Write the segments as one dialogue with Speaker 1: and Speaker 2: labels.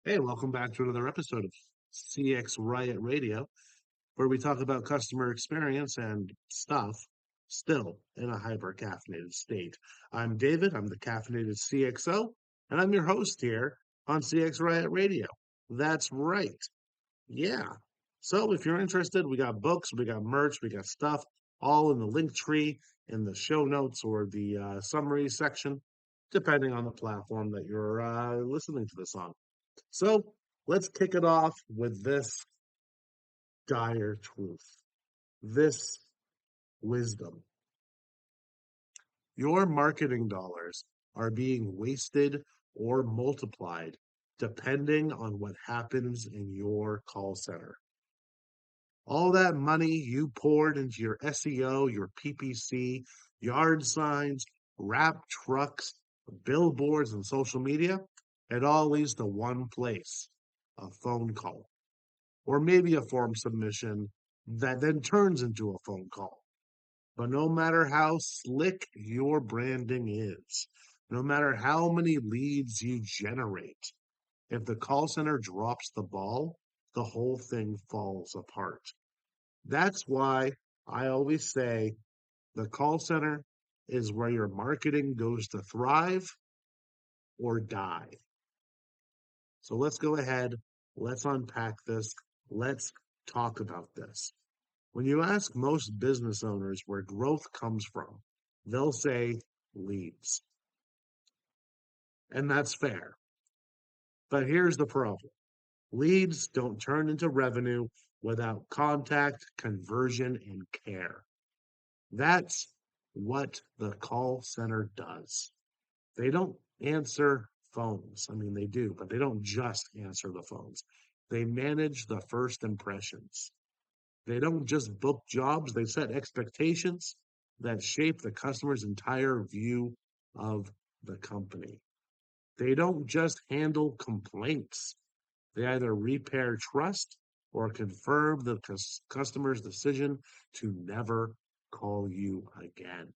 Speaker 1: Hey, welcome back to another episode of CX Riot Radio, where we talk about customer experience and stuff still in a hyper caffeinated state. I'm David, I'm the caffeinated CXO, and I'm your host here on CX Riot Radio. That's right. Yeah. So if you're interested, we got books, we got merch, we got stuff all in the link tree, in the show notes, or the summary section, depending on the platform that you're listening to this on. So let's kick it off with this dire truth, this wisdom. Your marketing dollars are being wasted or multiplied depending on what happens in your call center. All that money you poured into your SEO, your PPC, yard signs, wrap trucks, billboards, and social media, it all leads to one place, a phone call. Or maybe a form submission that then turns into a phone call. But no matter how slick your branding is, no matter how many leads you generate, if the call center drops the ball, the whole thing falls apart. That's why I always say the call center is where your marketing goes to thrive or die. So let's go ahead, let's unpack this, let's talk about this. When you ask most business owners where growth comes from, they'll say leads. And that's fair. But here's the problem. Leads don't turn into revenue without contact, conversion, and care. That's what the call center does. They don't answer phones. I mean, they do, but they don't just answer the phones. They manage the first impressions. They don't just book jobs, they set expectations that shape the customer's entire view of the company. They don't just handle complaints, they either repair trust or confirm the customer's decision to never call you again.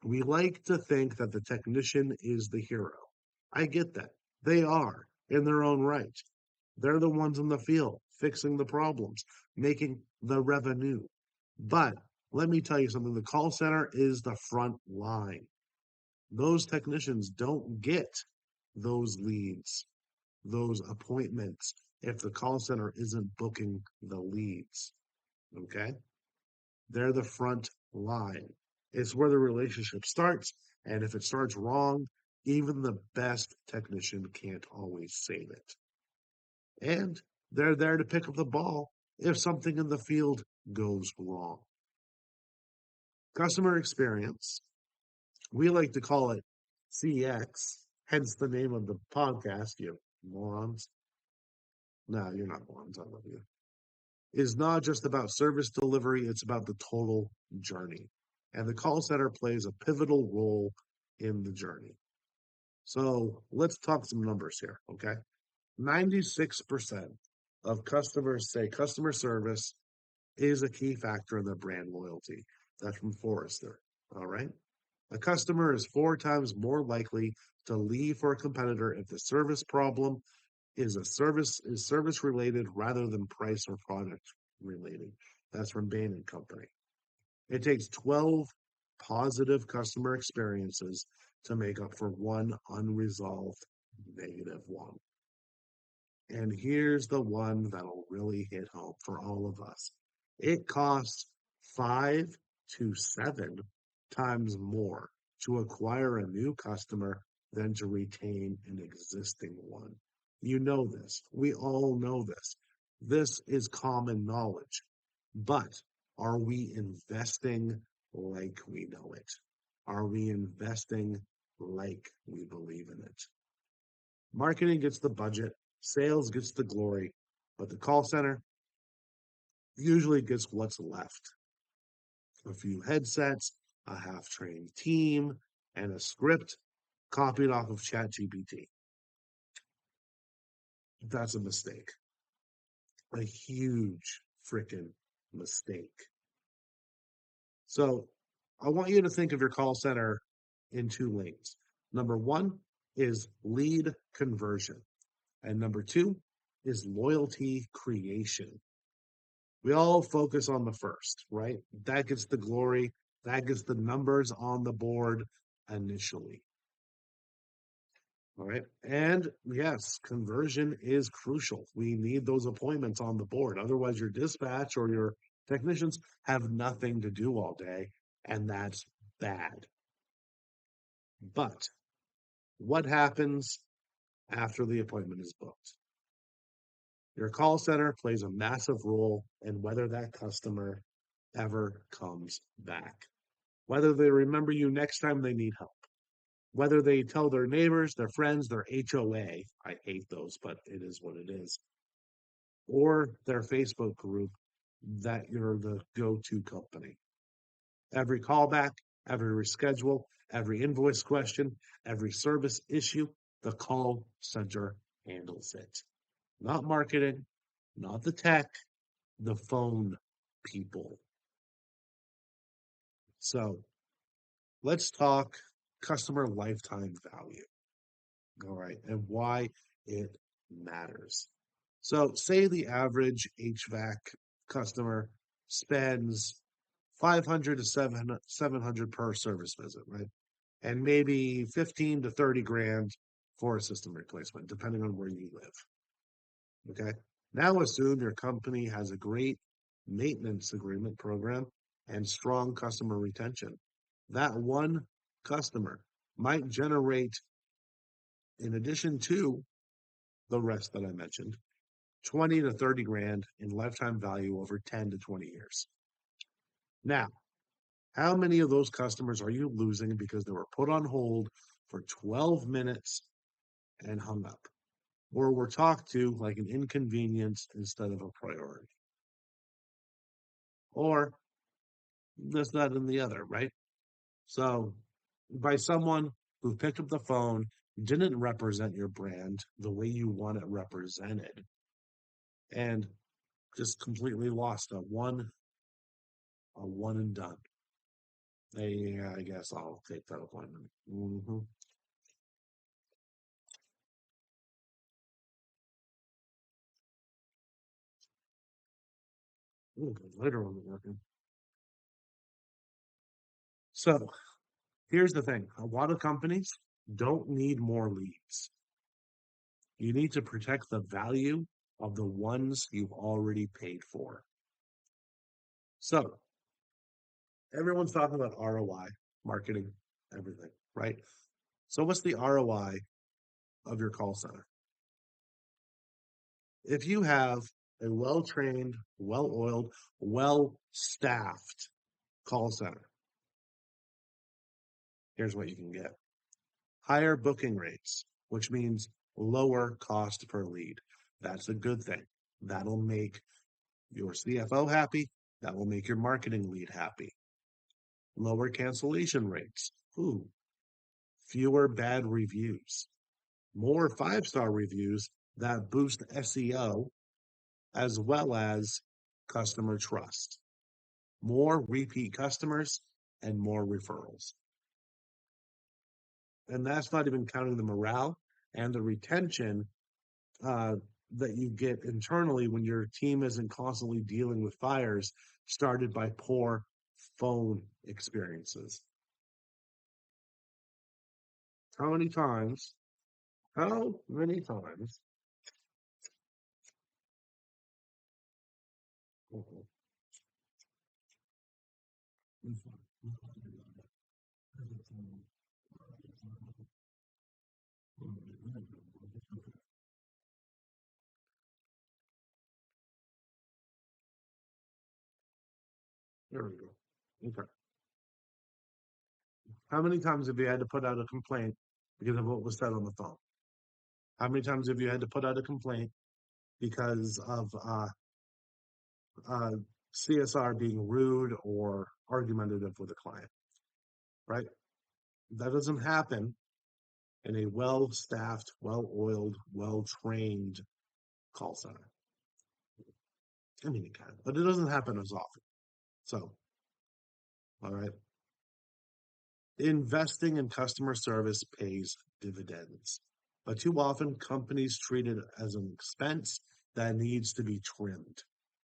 Speaker 1: We like to think that the technician is the hero. I get that. They are in their own right. They're the ones in the field fixing the problems, making the revenue. But let me tell you something, the call center is the front line. Those technicians don't get those leads, those appointments, if the call center isn't booking the leads. Okay? They're the front line. It's where the relationship starts. And if it starts wrong, even the best technician can't always save it. And they're there to pick up the ball if something in the field goes wrong. Customer experience, we like to call it CX, hence the name of the podcast, you morons. No, you're not morons, I love you. Is not just about service delivery, it's about the total journey. And the call center plays a pivotal role in the journey. So let's talk some numbers here, okay? 96% of customers say customer service is a key factor in their brand loyalty. That's from Forrester. All right. A customer is 4 times more likely to leave for a competitor if the service problem is service related rather than price or product related. That's from Bain and Company. It takes 12 positive customer experiences to make up for one unresolved negative one. And here's the one that'll really hit home for all of us. It costs 5 to 7 times more to acquire a new customer than to retain an existing one. You know this. We all know this. This is common knowledge. But are we investing like we know it? Are we investing like we believe in it? Marketing gets the budget, sales gets the glory, but the call center usually gets what's left. A few headsets, a half-trained team, and a script copied off of ChatGPT. That's a mistake. A huge freaking mistake. So I want you to think of your call center in 2 lanes. Number one is lead conversion. And number two is loyalty creation. We all focus on the first, right? That gets the glory, that gets the numbers on the board initially. All right. And yes, conversion is crucial. We need those appointments on the board. Otherwise, your dispatch or your technicians have nothing to do all day, and that's bad. But what happens after the appointment is booked? Your call center plays a massive role in whether that customer ever comes back, whether they remember you next time they need help, whether they tell their neighbors, their friends, their HOA. I hate those, but it is what it is, or their Facebook group that you're the go to company. Every callback, every reschedule, every invoice question, every service issue, the call center handles it. Not marketing, not the tech, the phone people. So let's talk customer lifetime value. All right. And why it matters. So, say the average HVAC customer spends 500 to 700 per service visit, right? And maybe 15 to 30 grand for a system replacement, depending on where you live. Okay. Now assume your company has a great maintenance agreement program and strong customer retention. That one customer might generate, in addition to the rest that I mentioned, 20 to 30 grand in lifetime value over 10 to 20 years. Now, how many of those customers are you losing because they were put on hold for 12 minutes and hung up? Or were talked to like an inconvenience instead of a priority? Or this, that, and the other, right? So, by someone who picked up the phone, didn't represent your brand the way you want it represented, and just completely lost a one and done. Yeah, I guess I'll take that appointment. Ooh, the lighter wasn't working. So here's the thing: a lot of companies don't need more leads. You need to protect the value of the ones you've already paid for. So everyone's talking about ROI, marketing, everything, right? So what's the ROI of your call center? If you have a well-trained, well-oiled, well-staffed call center, here's what you can get: higher booking rates, which means lower cost per lead. That's a good thing. That'll make your CFO happy. That will make your marketing lead happy. Lower cancellation rates. Ooh, fewer bad reviews. More five-star reviews that boost SEO as well as customer trust. More repeat customers and more referrals. And that's not even counting the morale and the retention uh, that you get internally when your team isn't constantly dealing with fires started by poor phone experiences. How many times? How many times? There we go. Okay. How many times have you had to put out a complaint because of what was said on the phone? How many times have you had to put out a complaint because of uh, CSR being rude or argumentative with a client? Right? That doesn't happen in a well-staffed, well-oiled, well-trained call center. I mean, it can, but it doesn't happen as often. So, all right. Investing in customer service pays dividends. But too often, companies treat it as an expense that needs to be trimmed.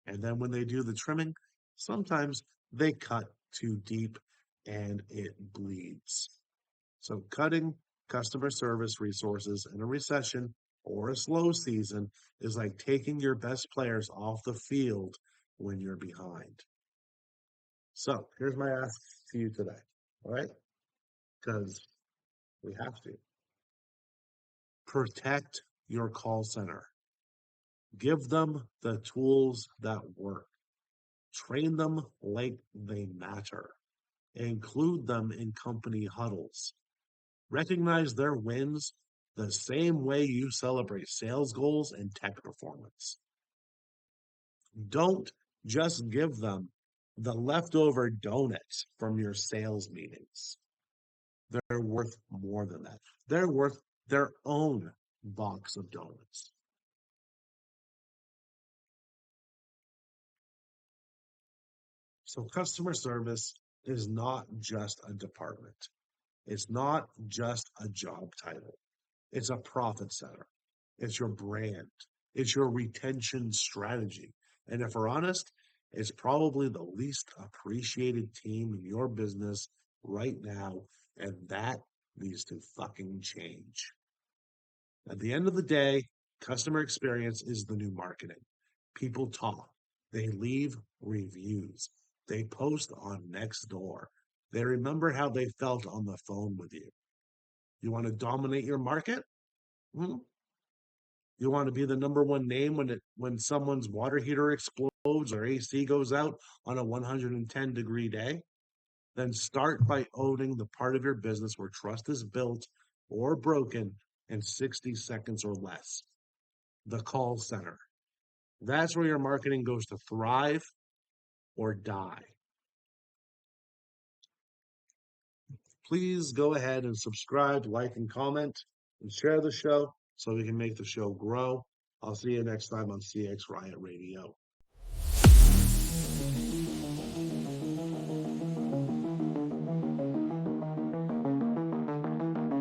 Speaker 1: And then when they do the trimming, sometimes they cut too deep and it bleeds. So, cutting customer service resources in a recession or a slow season is like taking your best players off the field when you're behind. So, here's my ask to you today. All right? Because we have to protect your call center, give them the tools that work, train them like they matter, include them in company huddles, recognize their wins the same way you celebrate sales goals and tech performance. Don't just give them the leftover donuts from your sales meetings. They're worth more than that. They're worth their own box of donuts. So, customer service is not just a department, it's not just a job title, it's a profit center, it's your brand, it's your retention strategy. And if we're honest, it's probably the least appreciated team in your business right now. And that needs to fucking change. At the end of the day, customer experience is the new marketing. People talk, they leave reviews, they post on Nextdoor, they remember how they felt on the phone with you. You want to dominate your market? Hmm? You want to be the number one name when someone's water heater explodes or AC goes out on a 110-degree day? Then start by owning the part of your business where trust is built or broken in 60 seconds or less. The call center. That's where your marketing goes to thrive or die. Please go ahead and subscribe, like, and comment, and share the show so we can make the show grow. I'll see you next time on CX Riot Radio.